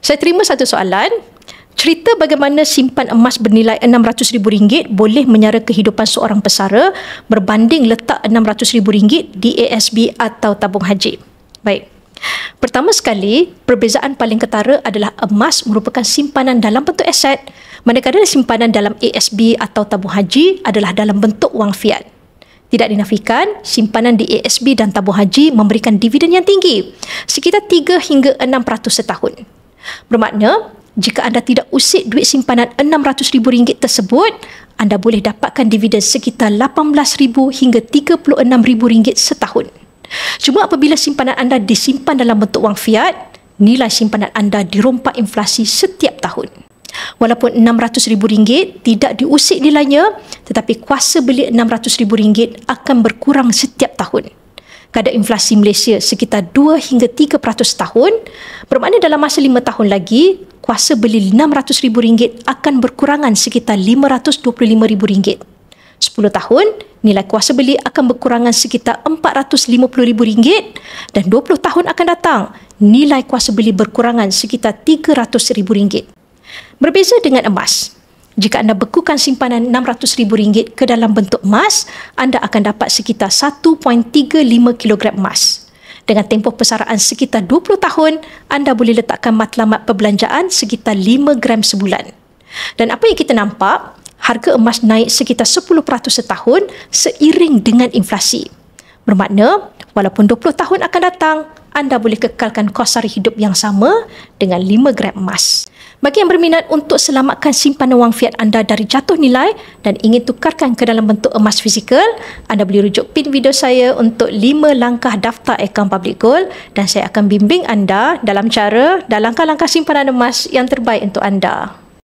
Saya terima satu soalan. Cerita bagaimana simpan emas bernilai RM600,000 boleh menyara kehidupan seorang pesara berbanding letak RM600,000 di ASB atau tabung haji. Baik. Pertama sekali, perbezaan paling ketara adalah emas merupakan simpanan dalam bentuk aset, manakala simpanan dalam ASB atau tabung haji adalah dalam bentuk wang fiat. Tidak dinafikan, simpanan di ASB dan tabung haji memberikan dividen yang tinggi, sekitar 3 hingga 6% setahun. Bermakna, jika anda tidak usik duit simpanan RM600,000 tersebut, anda boleh dapatkan dividen sekitar RM18,000 hingga RM36,000 setahun. Cuma apabila simpanan anda disimpan dalam bentuk wang fiat, nilai simpanan anda dirompak inflasi setiap tahun. Walaupun RM600,000 tidak diusik nilainya, tetapi kuasa beli RM600,000 akan berkurang setiap tahun. Kadar inflasi Malaysia sekitar 2 hingga 3% tahun, bermakna dalam masa 5 tahun lagi, kuasa beli RM600,000 akan berkurangan sekitar RM525,000. 10 tahun, nilai kuasa beli akan berkurangan sekitar RM450,000 dan 20 tahun akan datang, nilai kuasa beli berkurangan sekitar RM300,000. Berbeza dengan emas. Jika anda bekukan simpanan RM600,000 ke dalam bentuk emas, anda akan dapat sekitar 1.35 kilogram emas. Dengan tempoh persaraan sekitar 20 tahun, anda boleh letakkan matlamat perbelanjaan sekitar 5 gram sebulan. Dan apa yang kita nampak, harga emas naik sekitar 10% setahun seiring dengan inflasi. Bermakna, walaupun 20 tahun akan datang, anda boleh kekalkan kos sara hidup yang sama dengan 5 gram emas. Bagi yang berminat untuk selamatkan simpanan wang fiat anda dari jatuh nilai dan ingin tukarkan ke dalam bentuk emas fizikal, anda boleh rujuk pin video saya untuk 5 langkah daftar akaun Public Gold dan saya akan bimbing anda dalam cara dan langkah-langkah simpanan emas yang terbaik untuk anda.